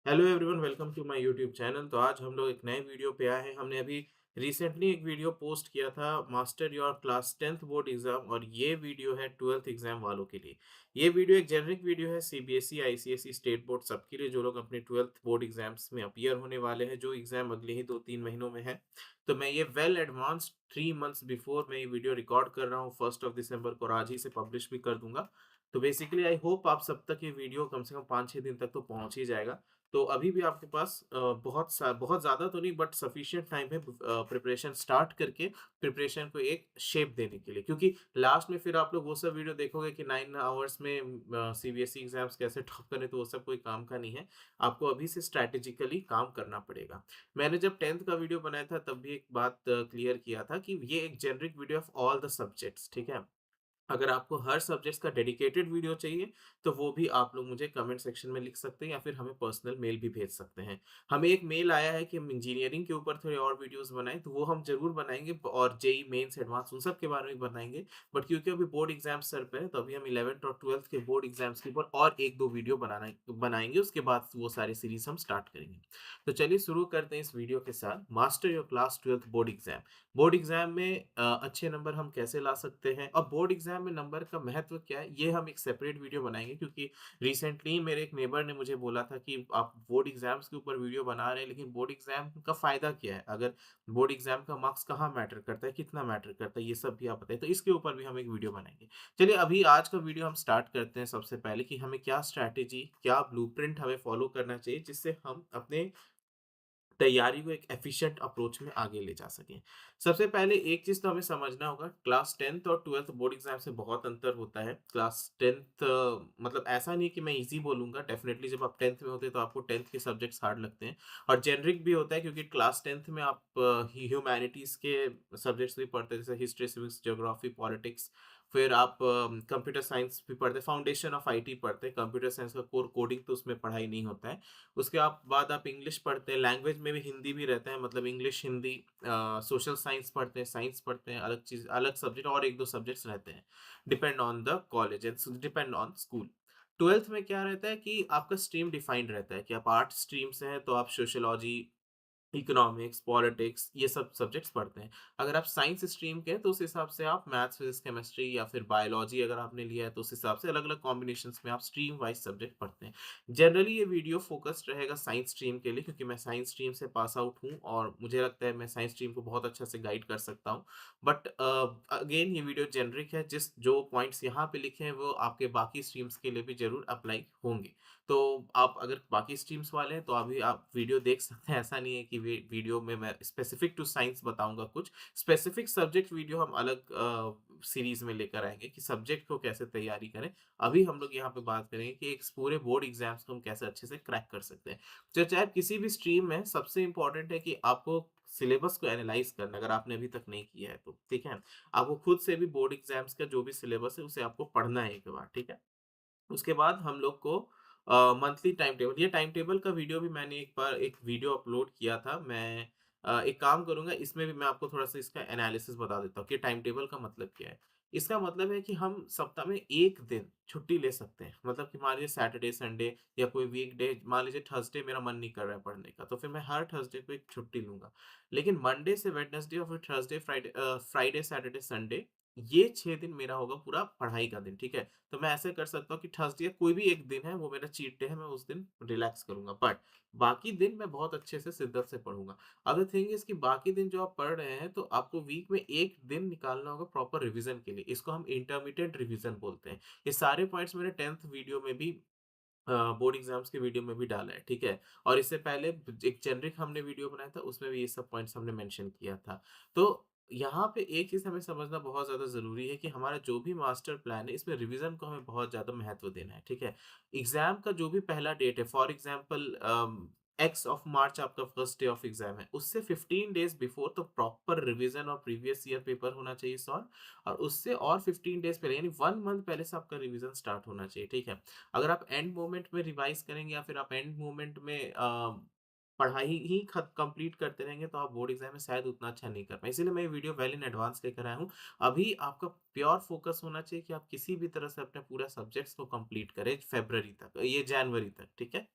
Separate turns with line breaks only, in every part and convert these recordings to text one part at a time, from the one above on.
Hello everyone, welcome to my YouTube channel. तो आज हम लोग एक नए वीडियो पे आए हैं। हमने अभी रिसेंटली एक वीडियो पोस्ट किया था master your class 10th board exam, और ये वीडियो है 12th एग्जाम वालों के लिए। ये वीडियो एक जेनरिक वीडियो है सीबीएसई आईसीएसई स्टेट बोर्ड सबके लिए, जो लोग अपने 12th बोर्ड एग्जाम्स में अपीयर होने वाले हैं, जो एग्जाम अगले ही 2-3 महीनों में है। तो मैं ये वेल एडवांस 3 मंथ्स बिफोर मैं ये वीडियो रिकॉर्ड कर रहा हूँ 1 दिसंबर को, और आज ही से पब्लिश भी कर दूंगा। तो बेसिकली आई होप आप सब तक ये वीडियो कम से कम 5-6 दिन तक तो पहुंच ही जाएगा। तो अभी भी आपके पास बहुत ज़्यादा तो नहीं, बट सफिशिएंट टाइम है प्रिपरेशन स्टार्ट करके प्रिपरेशन को एक शेप देने के लिए, क्योंकि लास्ट में फिर आप लोग वो सब वीडियो देखोगे कि 9 आवर्स में सीबीएसई एग्जाम्स कैसे टॉप करें, तो वो सब कोई काम का नहीं है। आपको अभी से स्ट्रैटेजिकली काम करना पड़ेगा। मैंने जब 10th का वीडियो बनाया था तब भी एक बात क्लियर किया था कि ये एक generic video of all the subjects, ठीक है। अगर आपको हर सब्जेक्ट्स का डेडिकेटेड वीडियो चाहिए, तो वो भी आप लोग मुझे कमेंट सेक्शन में लिख सकते हैं या फिर हमें पर्सनल मेल भी भेज सकते हैं। हमें एक मेल आया है कि हम इंजीनियरिंग के ऊपर थोड़े और वीडियोस बनाएं, तो वो हम ज़रूर बनाएँगे, और जेईई मेंस, एडवांस उन सब के बारे में बनाएँगे। बट क्योंकि अभी बोर्ड एग्ज़ाम सर पे है, तो अभी हम 11th और 12th के बोर्ड एग्ज़ाम्स के ऊपर और 1-2 वीडियो बनाएँगे, उसके बाद वो सारी सीरीज़ हम स्टार्ट करेंगे। तो चलिए शुरू करते हैं इस वीडियो के साथ, master your class 12th board exam. Board exam में अच्छे नंबर हम कैसे ला सकते हैं और बोर्ड एग्जाम में नंबर का महत्व क्या है, ये हम एक सेपरेट वीडियो बनाएंगे, क्योंकि रिसेंटली मेरे एक नेबर ने मुझे बोला था कि आप बोर्ड एग्जाम्स के ऊपर वीडियो बना रहे हैं, लेकिन बोर्ड एग्जाम का फायदा क्या है, अगर बोर्ड एग्जाम का मार्क्स कहाँ मैटर करता है, कितना मैटर करता है, ये सब भी आप बताइए। तो इसके ऊपर भी हम एक वीडियो बनाएंगे। चलिए अभी आज का वीडियो हम स्टार्ट करते हैं। सबसे पहले कि हमें क्या स्ट्रैटेजी, क्या ब्लूप्रिंट हमें फॉलो करना चाहिए, जिससे हम अपने तैयारी को एक एफिशिएंट अप्रोच में आगे ले जा सकें। सबसे पहले एक चीज़ तो हमें समझना होगा, क्लास 10th और 12th बोर्ड एग्ज़ाम से बहुत अंतर होता है। क्लास 10th मतलब ऐसा नहीं कि मैं ईज़ी बोलूँगा, डेफ़िनेटली जब आप 10th में होते हैं तो आपको 10th के सब्जेक्ट्स हार्ड लगते हैं, और जेनरिक भी होता है, क्योंकि क्लास 10th में आप ह्यूमैनिटीज़ के सब्जेक्ट्स भी पढ़ते हैं, जैसे हिस्ट्री, सिविक्स, ज्योग्राफी, पॉलिटिक्स। फिर आप कंप्यूटर साइंस भी पढ़ते हैं, फाउंडेशन ऑफ आईटी पढ़ते हैं। कंप्यूटर साइंस का कोर कोडिंग तो उसमें पढ़ाई नहीं होता है। उसके आप बाद आप इंग्लिश पढ़ते हैं, लैंग्वेज में भी हिंदी भी रहता है, मतलब इंग्लिश, हिंदी। सोशल साइंस पढ़ते हैं, साइंस पढ़ते हैं, अलग चीज़, अलग सब्जेक्ट और 1-2 सब्जेक्ट्स रहते हैं। Depend on the college and depend on school. 12th में क्या रहता है कि आपका स्ट्रीम डिफाइंड रहता है कि आप आर्ट्स स्ट्रीम से हैं, तो आप सोशियोलॉजी, इकोनॉमिक्स, पॉलिटिक्स, ये सब सब्जेक्ट्स पढ़ते हैं। अगर आप साइंस स्ट्रीम के हैं, तो उस हिसाब से आप मैथ्स, फिज़िक्स, केमिस्ट्री या फिर बायोलॉजी अगर आपने लिया है, तो उस हिसाब से अलग-अलग कॉम्बिनेशंस में आप स्ट्रीम वाइज़ सब्जेक्ट पढ़ते हैं। जनरली ये वीडियो फ़ोकस्ड रहेगा साइंस स्ट्रीम के लिए, क्योंकि मैं साइंस स्ट्रीम से पास आउट हूँ और मुझे लगता है मैं साइंस स्ट्रीम को बहुत अच्छा से गाइड कर सकता हूँ। बट अगेन ये वीडियो जेनरिक है, जो पॉइंट्स यहाँ पे लिखे हैं, वो आपके बाकी स्ट्रीम्स के लिए भी ज़रूर अप्लाई होंगे। तो आप अगर बाकी स्ट्रीम्स वाले हैं तो अभी आप वीडियो देख सकते हैं। ऐसा नहीं है कि वीडियो में मैं स्पेसिफिक टू साइंस बताऊंगा, कुछ स्पेसिफिक सब्जेक्ट वीडियो हम अलग सीरीज में लेकर आएंगे कि सब्जेक्ट को कैसे तैयारी करें। अभी हम लोग यहाँ पे बात करेंगे कि एक पूरे बोर्ड एग्जाम्स को हम कैसे अच्छे से क्रैक कर सकते हैं। तो चाहे आप किसी भी स्ट्रीम में, सबसे इंपॉर्टेंट है कि आपको सिलेबस को एनालाइज करना, अगर आपने अभी तक नहीं किया है तो, ठीक है। आपको खुद से भी बोर्ड एग्जाम्स का जो भी सिलेबस है उसे आपको पढ़ना है एक बार, ठीक है। उसके बाद हम लोग को मंथली टाइम टेबल, ये टाइम टेबल का वीडियो भी मैंने एक बार एक वीडियो अपलोड किया था। मैं एक काम करूँगा, इसमें भी मैं आपको थोड़ा-सा इसका एनालिसिस बता देता हूँ कि टाइम टेबल का मतलब क्या है। इसका मतलब है कि हम सप्ताह में 1 दिन छुट्टी ले सकते हैं। मतलब कि मान लीजिए सैटरडे, संडे या कोई वीकडे, मान लीजिए थर्सडे मेरा मन नहीं कर रहा है पढ़ने का, तो फिर मैं हर थर्सडे को एक छुट्टी लूँगा। लेकिन मंडे से वेडनेसडे और फिर थर्सडे, फ्राइडे, सैटरडे, संडे, ये 6 दिन मेरा होगा पूरा पढ़ाई का दिन, ठीक है। तो मैं ऐसे कर सकता हूँ कि थर्सडे या कोई भी एक दिन है, वो मेरा चीट डे है, मैं उस दिन रिलैक्स करूँगा। बट बाकी दिन मैं बहुत अच्छे से शिद्दत से पढ़ूँगा। अब द थिंग इज़ कि बाकी दिन जो आप पढ़ रहे हैं, तो आपको वीक में 1 दिन निकालना होगा प्रॉपर रिवीजन के लिए। इसको हम इंटरमिटेंट रिवीजन बोलते हैं। ये सारे पॉइंट्स मैंने 10th वीडियो में भी, बोर्ड एग्जाम्स के वीडियो में भी डाला है, ठीक है। और इससे पहले एक जेनरिक हमने वीडियो बनाया था, उसमें भी ये सब पॉइंट्स हमने मेंशन किया था। तो यहाँ पे एक चीज़ हमें समझना बहुत ज़्यादा ज़रूरी है कि हमारा जो भी मास्टर प्लान है, इसमें रिवीजन को हमें बहुत ज़्यादा महत्व देना है, ठीक है। एग्जाम का जो भी पहला डेट है, for example x of March आपका फर्स्ट डे ऑफ एग्जाम है, उससे 15 डेज बिफोर तो प्रॉपर रिवीजन और प्रीवियस ईयर पेपर होना चाहिए सॉल्व। और उससे और 15 डेज पहले, यानी 1 मंथ पहले से आपका रिवीजन स्टार्ट होना चाहिए, ठीक है। अगर आप एंड मोमेंट में रिवाइज करेंगे या फिर आप एंड मोमेंट में पढ़ाई ही खत कंप्लीट करते रहेंगे, तो आप बोर्ड एग्जाम में शायद उतना अच्छा नहीं कर पाए। इसीलिए मैं ये वीडियो वेल इन एडवांस लेकर आया हूँ। अभी आपका प्योर फोकस होना चाहिए कि आप किसी भी तरह से अपने पूरा सब्जेक्ट्स को कंप्लीट करें फरवरी तक, ये जनवरी तक, ठीक है।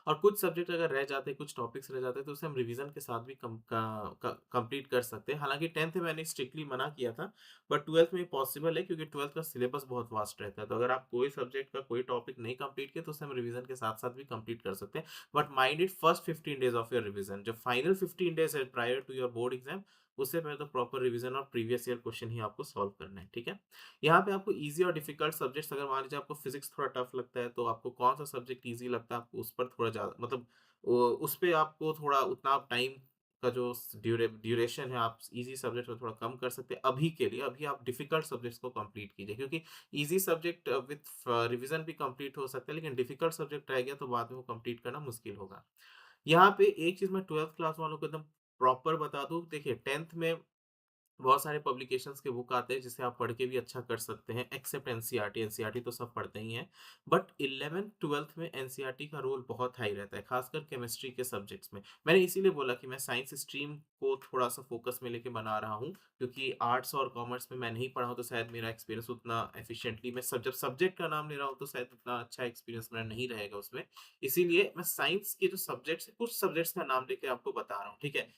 और कुछ सब्जेक्ट अगर रह जाते हैं, कुछ टॉपिक्स रह जाते हैं, तो उसे हम रिवीजन के साथ भी कंप्लीट कर सकते हैं। हालांकि 10th में मैंने स्ट्रिक्टली मना किया था, बट 12th में पॉसिबल है, क्योंकि 12th का सिलेबस बहुत वास्ट रहता है। तो अगर आप कोई सब्जेक्ट का कोई टॉपिक नहीं कंप्लीट किए, तो उसे हम रिवीजन के साथ साथ भी कंप्लीट कर सकते हैं। But mind it, first 15 days of your revision, जो फाइनल 15 डेज है prior to your board exam, उससे पहले तो प्रॉपर रिवीजन और प्रीवियस ईयर क्वेश्चन ही आपको सॉल्व करना है, ठीक है। यहाँ पे आपको इजी और डिफिकल्ट सब्जेक्ट्स, अगर मान लीजिए आपको फिजिक्स थोड़ा टफ लगता है, तो आपको कौन सा सब्जेक्ट इजी लगता है, आपको उस पर थोड़ा ज़्यादा, मतलब उस पे आपको थोड़ा उतना टाइम का जो ड्यूरेशन है, आप इजी सब्जेक्ट में थोड़ा कम कर सकते हैं अभी के लिए। अभी आप डिफिकल्ट सब्जेक्ट्स को कंप्लीट कीजिए, क्योंकि इजी सब्जेक्ट विथ रिवीजन भी कंप्लीट हो सकता है, लेकिन डिफिकल्ट सब्जेक्ट रह गया तो बाद में वो कंप्लीट करना मुश्किल होगा। यहाँ पे एक चीज मैं 12th क्लास वालों को एकदम प्रॉपर बता दूं, देखिए 10th में बहुत सारे पब्लिकेशंस के बुक आते हैं, जिसे आप पढ़ के भी अच्छा कर सकते हैं, एक्सेप्ट एनसीईआरटी। एनसीईआरटी तो सब पढ़ते ही हैं, बट 11th 12th में एनसीईआरटी का रोल बहुत हाई रहता है, खासकर केमिस्ट्री के सब्जेक्ट्स में। मैंने इसीलिए बोला कि मैं साइंस स्ट्रीम को थोड़ा सा फोकस में लेके बना रहा हूँ, क्योंकि आर्ट्स और कॉमर्स में मैं नहीं पढ़ा हूँ, तो शायद मेरा एक्सपीरियंस उतना एफिशिएंटली, मैं सब जब सब्जेक्ट का नाम ले रहा हूँ तो शायद उतना अच्छा एक्सपीरियंस मेरा नहीं रहेगा उसमें। इसीलिए मैं साइंस के जो सब्जेक्ट्स है, कुछ सब्जेक्ट्स का नाम लेके आपको बता रहा हूँ, ठीक है।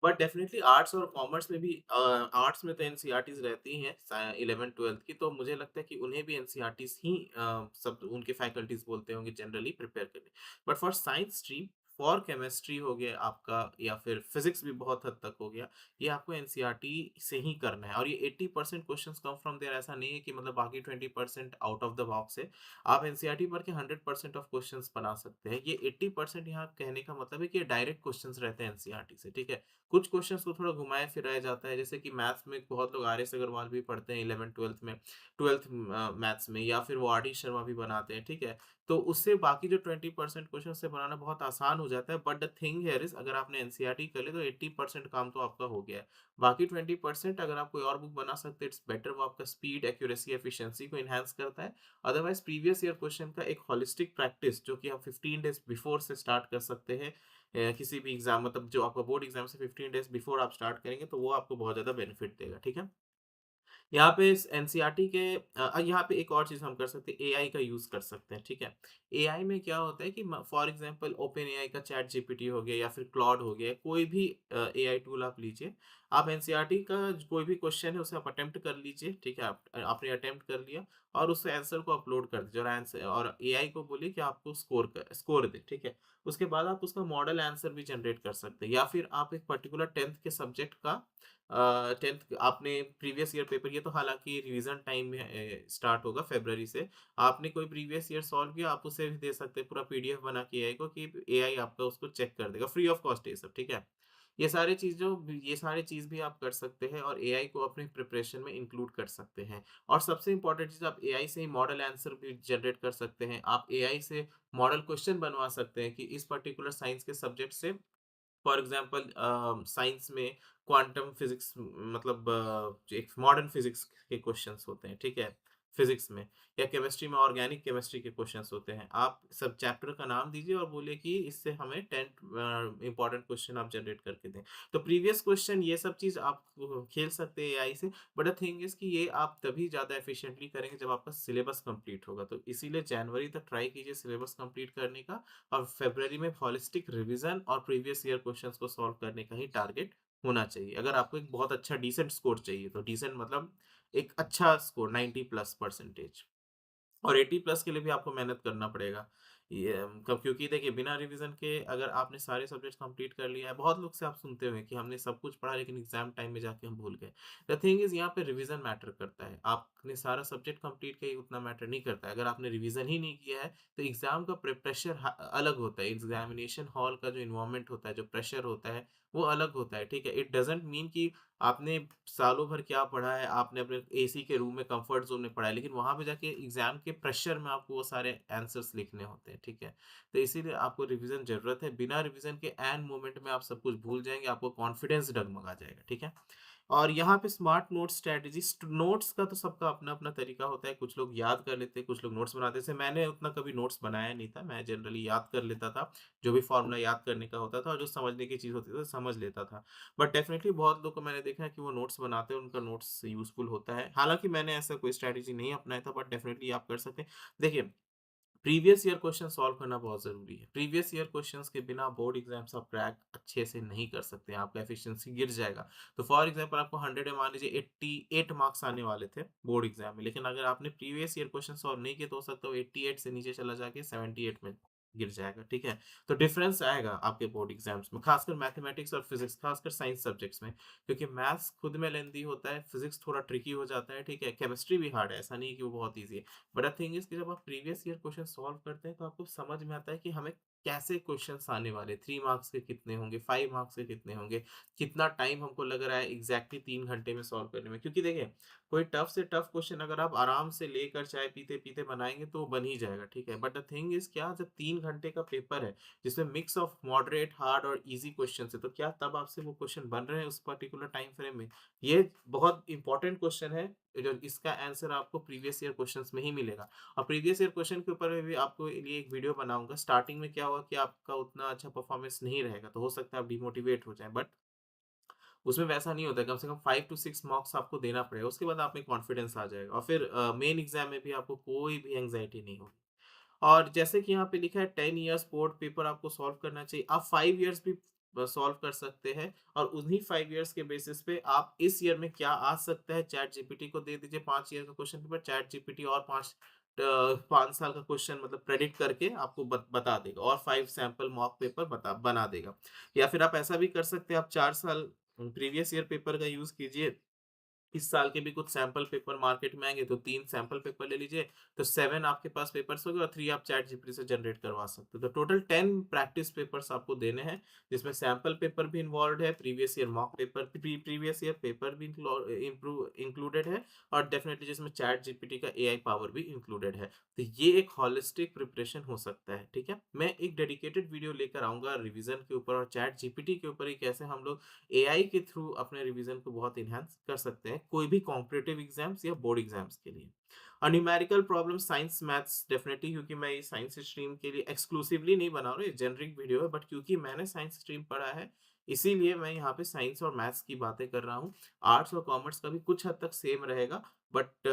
बट डेफिनेटली आर्ट्स और कॉमर्स में भी आर्ट्स में तो एनसीईआरटीज़ रहती हैं 11th-12th की, तो मुझे लगता है कि उन्हें भी एनसीईआरटीज़ ही सब उनके फैकल्टीज़ बोलते होंगे जनरली प्रिपेयर करने। But for science stream, for chemistry हो गया आपका, या फिर फिजिक्स भी बहुत हद तक हो गया, ये आपको एनसीईआरटी से ही करना है। और ये 80% क्वेश्चंस कम फ्रॉम देयर, ऐसा नहीं है कि मतलब बाकी 20% आउट ऑफ द बॉक्स है। आप एनसीईआरटी पढ़ के 100% ऑफ क्वेश्चंस बना सकते हैं। ये 80% यहाँ कहने का मतलब है कि ये डायरेक्ट क्वेश्चंस रहते हैं एनसीईआरटी से, ठीक है। कुछ क्वेश्चंस को थोड़ा घुमाया फिराया जाता है, जैसे कि मैथ्स में बहुत लोग आर एस अग्रवाल भी पढ़ते हैं 11th-12th में, 12th मैथ्स में, या फिर वो आर डी शर्मा भी बनाते हैं, ठीक है। तो उससे बाकी जो 20% क्वेश्चन से बनाना बहुत आसान हो जाता है। But the thing here is, अगर आपने एनसीईआरटी कर ले तो 80% काम तो आपका हो गया है। बाकी 20% अगर आप कोई और बुक बना सकते हैं, इट्स बेटर, वो आपका स्पीड, एक्यूरेसी, एफिशिएंसी को इनहांस करता है। अदरवाइज प्रीवियस ईयर क्वेश्चन का एक होलिस्टिक प्रैक्टिस, जो कि आप 15 डेज बिफोर से स्टार्ट कर सकते हैं, किसी भी एग्जाम, मतलब जो आपका बोर्ड एग्जाम से 15 डेज बिफोर आप स्टार्ट करेंगे, तो वो आपको बहुत ज़्यादा बेनिफिट देगा, ठीक है। यहाँ पे इस एनसीईआरटी के यहाँ पे एक और चीज़ हम कर सकते हैं, एआई का यूज़ कर सकते हैं, ठीक है। एआई में क्या होता है कि फॉर एग्जांपल ओपन एआई का चैट जीपीटी हो गया, या फिर क्लॉड हो गया, कोई भी एआई टूल आप लीजिए, आप एनसीईआरटी का कोई भी क्वेश्चन है उसे आप अटेम्प्ट कर लीजिए, ठीक है। आप आपने अटेम्प्ट कर लिया, और उस आंसर को अपलोड कर दीजिए, और आंसर, और एआई को बोलिए कि आपको स्कोर दे, ठीक है। उसके बाद आप उसका मॉडल आंसर भी जनरेट कर सकते हैं, या फिर आप एक पर्टिकुलर 10th के सब्जेक्ट का 10th आपने प्रीवियस ईयर पेपर, ये तो हालांकि रिवीजन टाइम में स्टार्ट होगा फरवरी से। आपने कोई प्रीवियस ईयर सॉल्व किया, आप उसे भी दे सकते हैं पूरा पीडीएफ बना के एआई को, कि एआई आपका उसको चेक कर देगा फ्री ऑफ कॉस्ट, ये सब, ठीक है। ये सारी चीज़ भी आप कर सकते हैं, और एआई को अपने प्रिपरेशन में इंक्लूड कर सकते हैं। और सबसे इंपॉर्टेंट चीज़, आप एआई से ही मॉडल आंसर भी जनरेट कर सकते हैं। आप एआई से मॉडल क्वेश्चन बनवा सकते हैं कि इस पर्टिकुलर साइंस के सब्जेक्ट से, फॉर एग्जांपल साइंस में क्वांटम फिजिक्स, मतलब जो एक मॉडर्न फिजिक्स के क्वेश्चंस होते हैं, ठीक है, फिजिक्स में, या केमिस्ट्री में ऑर्गेनिक केमिस्ट्री के क्वेश्चंस होते हैं। आप सब चैप्टर का नाम दीजिए और बोलिए कि इससे हमें 10 इंपॉर्टेंट क्वेश्चन आप जनरेट करके दें। तो प्रीवियस क्वेश्चन, ये सब चीज़ आप खेल सकते हैं एआई से। बट द थिंग इज कि ये आप तभी ज़्यादा एफिशिएंटली करेंगे जब आपका सिलेबस कंप्लीट होगा। तो इसीलिए जनवरी तक ट्राई कीजिए सिलेबस कंप्लीट करने का, और फरवरी में हॉलिस्टिक रिवीजन और प्रीवियस ईयर क्वेश्चंस को सॉल्व करने का ही टारगेट होना चाहिए। अगर आपको एक बहुत अच्छा डिसेंट स्कोर चाहिए, तो डिसेंट मतलब एक अच्छा स्कोर 90 प्लस परसेंटेज, और 80 प्लस के लिए भी आपको मेहनत करना पड़ेगा। ये क्योंकि देखिए, बिना रिवीजन के अगर आपने सारे सब्जेक्ट कंप्लीट कर लिया है, बहुत लोग से आप सुनते हुए कि हमने सब कुछ पढ़ा, लेकिन एग्जाम टाइम में जाके हम भूल गए। द थिंग इज, यहाँ पे रिवीजन मैटर करता है। आपने सारा सब्जेक्ट कंप्लीट किया, ये उतना मैटर नहीं करता है। अगर आपने रिवीजन ही नहीं किया है, तो एग्जाम का प्रेशर अलग होता है। एग्जामिनेशन हॉल का जो इन्वायरमेंट होता है, जो प्रेशर होता है, वो अलग होता है, ठीक है। इट डजेंट मीन कि आपने सालों भर क्या पढ़ा है, आपने अपने एसी के रूम में कंफर्ट जोन में पढ़ा है, लेकिन वहां पे जाके एग्जाम के प्रेशर में आपको वो सारे आंसर्स लिखने होते हैं, ठीक है। तो इसीलिए आपको रिवीजन जरूरत है। बिना रिवीजन के एंड मोमेंट में आप सब कुछ भूल जाएंगे, आपको कॉन्फिडेंस डगमगा जाएगा, ठीक है। और यहाँ पे स्मार्ट नोट स्ट्रेटजी, नोट्स का तो सबका अपना अपना तरीका होता है। कुछ लोग याद कर लेते हैं, कुछ लोग नोट्स बनाते थे। मैंने उतना कभी नोट्स बनाया नहीं था, मैं जनरली याद कर लेता था, जो भी फॉर्मूला याद करने का होता था, और जो समझने की चीज़ होती थी समझ लेता था। बट डेफिनेटली बहुत लोग को मैंने देखा है कि वो नोट्स बनाते हैं, उनका नोट्स यूजफुल होता है। हालांकि मैंने ऐसा कोई स्ट्रैटेजी नहीं अपनाया था, बट डेफिनेटली आप कर सकते हैं। देखिए, प्रीवियस ईयर क्वेश्चन सॉल्व करना बहुत ज़रूरी है। प्रीवियस ईयर क्वेश्चंस के बिना बोर्ड एग्जाम्स आप क्रैक अच्छे से नहीं कर सकते हैं, आपका एफिशिएंसी गिर जाएगा। तो फॉर एग्जांपल आपको 100 में मान लीजिए 88 मार्क्स आने वाले थे बोर्ड एग्जाम में, लेकिन अगर आपने प्रीवियस ईयर क्वेश्चन सॉल्व नहीं किए तो हो सकता है 88 से नीचे चला जाके 78 में गिर जाएगा, ठीक है? तो डिफरेंस आएगा आपके बोर्ड एग्जाम्स में, खासकर मैथमेटिक्स और फिजिक्स, खासकर साइंस सब्जेक्ट्स में, क्योंकि मैथ्स खुद में लेंथी होता है, फिजिक्स थोड़ा ट्रिकी हो जाता है, ठीक है? केमिस्ट्री भी हार्ड है, ऐसा नहीं है कि वो बहुत ईज़ी है। बट द थिंग इज़ कि जब आप प्रीवियस ईयर क्वेश्चन सॉल्व करते हैं तो आपको समझ में आता है कि हमें कैसे क्वेश्चंस आने वाले, 3 मार्क्स के कितने होंगे, 5 मार्क्स के कितने होंगे, कितना टाइम हमको लग रहा है एग्जैक्टली 3 घंटे में सॉल्व करने में। क्योंकि देखिए, कोई टफ से टफ क्वेश्चन अगर आप आराम से लेकर चाय पीते-पीते बनाएँगे तो वो बन ही जाएगा, ठीक है? बट द थिंग इज़ क्या, जब 3 घंटे का पेपर है, जिसमें मिक्स ऑफ मॉडरेट, हार्ड और ईज़ी क्वेश्चंस है, तो क्या तब आपसे वो क्वेश्चन बन रहे हैं उस पर्टिकुलर टाइम फ्रेम में? ये बहुत इंपॉर्टेंट क्वेश्चन है, जो इसका आंसर आपको प्रीवियस ईयर क्वेश्चंस में ही मिलेगा। और प्रीवियस ईयर क्वेश्चन के ऊपर में भी आपको लिए एक वीडियो बनाऊँगा। स्टार्टिंग में क्या हुआ कि आपका उतना अच्छा परफॉर्मेंस नहीं रहेगा, तो हो सकता है आप डिमोटिवेट हो जाएँ, बट उसमें वैसा नहीं होता है, कम से कम 5 टू 6 मार्क्स आपको देना पड़ेगा, उसके बाद आप में कॉन्फिडेंस आ जाएगा और फिर मेन एग्ज़ाम में भी आपको कोई भी एंग्ज़ायटी नहीं होगी। और जैसे कि यहाँ पे लिखा है 10 इयर्स बोर्ड पेपर आपको सॉल्व करना चाहिए। आप 5 इयर्स भी सॉल्व कर सकते हैं और उन्हीं 5 इयर्स के बेसिस पे आप इस ईयर में क्या आ सकता है, चैट जीपीटी को दे दीजिए 5 ईयर का क्वेश्चन पेपर, चैट जीपीटी और 5 साल का क्वेश्चन मतलब प्रेडिक्ट करके आपको बता देगा और 5 सैंपल मॉक पेपर बना देगा। या फिर आप ऐसा भी कर सकते हैं, आप 4 साल प्रीवियस ईयर पेपर का यूज़ कीजिए, इस साल के भी कुछ सैंपल पेपर मार्केट में आएँगे, तो 3 सैंपल पेपर ले लीजिए, तो 7 आपके पास पेपर्स हो गए और 3 आप चैट जीपीटी से जनरेट करवा सकते हो। तो टोटल 10 प्रैक्टिस पेपर्स आपको देने हैं, जिसमें सैंपल पेपर भी इन्वॉल्वड है, previous year mock paper, previous year paper भी इंक्लूडेड है और डेफिनिटली जिसमें चैट जीपीटी का एआई पावर भी इंक्लूडेड है। तो ये एक होलिस्टिक प्रिपरेशन हो सकता है, ठीक है? मैं एक डेडिकेटेड वीडियो लेकर आऊँगा रिवीजन के ऊपर और चैट जीपीटी के ऊपर ही कैसे हम लोग एआई के थ्रू अपने रिवीजन को बहुत एनहांस कर सकते हैं, कोई भी कॉम्पिटिटिव एग्जाम्स या बोर्ड एग्जाम्स के लिए। और numerical problem science maths definitely, क्योंकि मैं ये साइंस स्ट्रीम के लिए एक्सक्लूसिवली नहीं बना रहा हूँ, ये जेनरिक वीडियो है, बट क्योंकि मैंने साइंस स्ट्रीम पढ़ा है, इसीलिए मैं यहाँ पे साइंस और मैथ्स की बातें कर रहा हूँ। आर्ट्स और कॉमर्स का भी कुछ हद तक सेम रहेगा, बट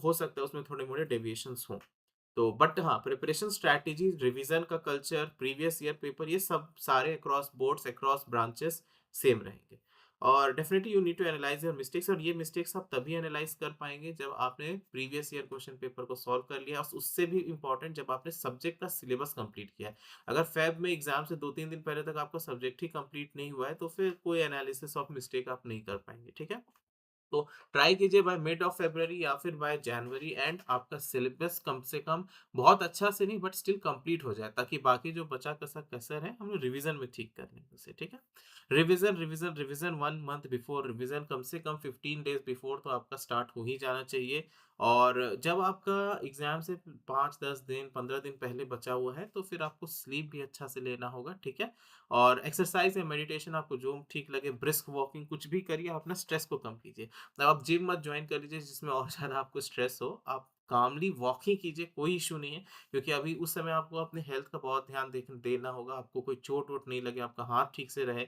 हो सकता है उसमें थोड़े मोड़े डेविएशंस हों। तो बट हाँ, प्रिपरेशन स्ट्रैटेजी, रिवीजन का कल्चर, प्रीवियस ईयर पेपर, ये सब सारे across boards, across branches same रहेंगे। और definitely you need to analyse your mistakes, और ये मिस्टेक्स आप तभी एनालाइज कर पाएंगे जब आपने प्रीवियस ईयर क्वेश्चन पेपर को सॉल्व कर लिया, और उससे भी इम्पोर्टेंट जब आपने सब्जेक्ट का सिलेबस कंप्लीट किया है। अगर फेब में एग्जाम से 2-3 दिन पहले तक आपका सब्जेक्ट ही कंप्लीट नहीं हुआ है, तो फिर कोई एनालिसिस ऑफ मिस्टेक आप नहीं कर पाएंगे, ठीक है? तो ट्राई कीजिए बाय मिड ऑफ फरवरी या फिर बाय जनवरी एंड आपका सिलेबस कम से कम बहुत अच्छा से नहीं बट स्टिल कंप्लीट हो जाए, ताकि बाकी जो बचा कसा कसर है हम लोग रिवीजन में ठीक कर लें उसे, ठीक है? Revision revision revision 1 month before, revision कम से कम 15 डेज बिफोर तो आपका स्टार्ट हो ही जाना चाहिए। और जब आपका एग्जाम से 5-10 दिन 15 दिन पहले बचा हुआ है, तो फिर आपको स्लीप भी अच्छा से लेना होगा, ठीक है? और एक्सरसाइज या मेडिटेशन आपको जो ठीक लगे, ब्रिस्क वॉकिंग कुछ भी करिए, आप अपना स्ट्रेस को कम कीजिए। अब आप जिम मत जॉइन कर लीजिए जिसमें और ज़्यादा आपको स्ट्रेस हो। आप कामली वॉकिंग कीजिए, कोई इश्यू नहीं है, क्योंकि अभी उस समय आपको अपने हेल्थ का बहुत ध्यान देना होगा, आपको कोई चोट-वोट नहीं लगे, आपका हाथ ठीक से रहे।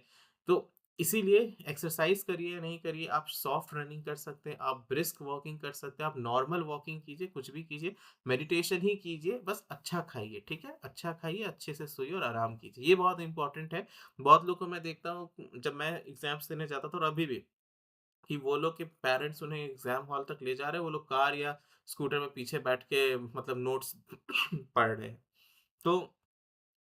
तो इसीलिए एक्सरसाइज़ करिए, नहीं करिए, आप सॉफ्ट रनिंग कर सकते हैं, आप ब्रिस्क वॉकिंग कर सकते हैं, आप नॉर्मल वॉकिंग कीजिए, कुछ भी कीजिए, मेडिटेशन ही कीजिए, बस अच्छा खाइए, ठीक है? अच्छा खाइए, अच्छे से सोइए और आराम कीजिए, ये बहुत इंपॉर्टेंट है। बहुत लोग को मैं देखता हूँ जब मैं एग्ज़ाम्स देने जाता था और अभी भी, कि वो लोग के पेरेंट्स उन्हें एग्ज़ाम हॉल तक ले जा रहे हैं, वो लोग कार या स्कूटर में पीछे बैठ के मतलब नोट्स पढ़ रहे हैं। तो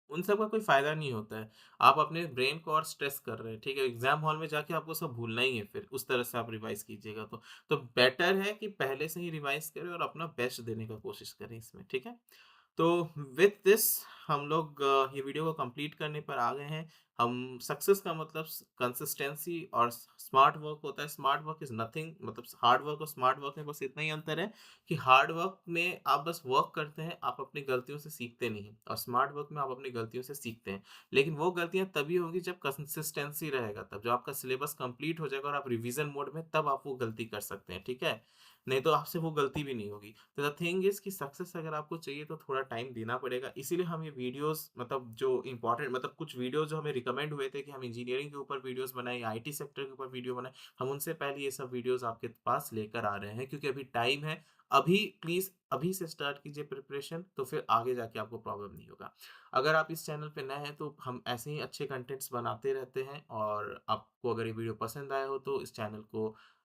उन सब का कोई फ़ायदा नहीं होता है। आप अपने ब्रेन को और स्ट्रेस कर रहे हैं, ठीक है? एग्ज़ाम हॉल में जाके आपको सब भूलना ही है फिर, उस तरह से आप रिवाइज़ कीजिएगा तो। तो बेटर है कि पहले से ही रिवाइज़ करें और अपना बेस्ट देने का कोशिश करें इसमें, ठीक है? तो विथ दिस हम लोग ये वीडियो को कंप्लीट करने पर आ गए हैं। हम सक्सेस का मतलब कंसिस्टेंसी और स्मार्ट वर्क होता है। स्मार्ट वर्क इज़ नथिंग, मतलब हार्ड वर्क और स्मार्ट वर्क में बस इतना ही अंतर है कि हार्ड वर्क में आप बस वर्क करते हैं, आप अपनी गलतियों से सीखते नहीं हैं, और स्मार्ट वर्क में आप अपनी गलतियों से सीखते हैं। लेकिन वो गलतियाँ तभी होंगी जब कंसिस्टेंसी रहेगा, तब जब आपका सिलेबस कंप्लीट हो जाएगा और आप रिवीजन मोड में, तब आप वो गलती कर सकते हैं, ठीक है? नहीं तो आपसे वो गलती भी नहीं होगी। तो द थिंग इज़ कि सक्सेस अगर आपको चाहिए तो थोड़ा टाइम देना पड़ेगा। इसीलिए हम ये वीडियोज़, मतलब जो इम्पोर्टेंट, मतलब कुछ वीडियोज़ जो हमें रिकमेंड हुए थे कि हम इंजीनियरिंग के ऊपर वीडियोज़ बनाएँ, आईटी सेक्टर के ऊपर वीडियो बनाएँ, हम उनसे पहले ये सब वीडियोज़ आपके पास लेकर आ रहे हैं, क्योंकि अभी टाइम है। अभी प्लीज़ अभी से स्टार्ट कीजिए प्रिपरेशन, तो फिर आगे जाके आपको प्रॉब्लम नहीं होगा। अगर आप इस चैनल पे नए हैं तो हम ऐसे ही अच्छे कंटेंट्स बनाते रहते हैं, और आपको अगर ये वीडियो पसंद आया हो तो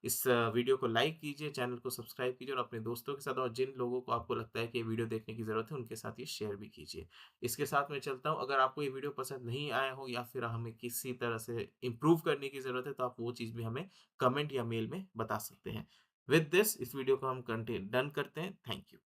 इस वीडियो को लाइक कीजिए, चैनल को सब्सक्राइब कीजिए, और अपने दोस्तों के साथ और जिन लोगों को आपको लगता है कि ये वीडियो देखने की ज़रूरत है, उनके साथ ये शेयर भी कीजिए। इसके साथ मैं चलता हूँ, अगर आपको ये वीडियो पसंद नहीं आया हो या फिर हमें किसी तरह से इम्प्रूव करने की ज़रूरत है, तो आप वो चीज़ भी हमें कमेंट या मेल में बता सकते हैं। विद दिस इस वीडियो को हम डन करते हैं। Thank you.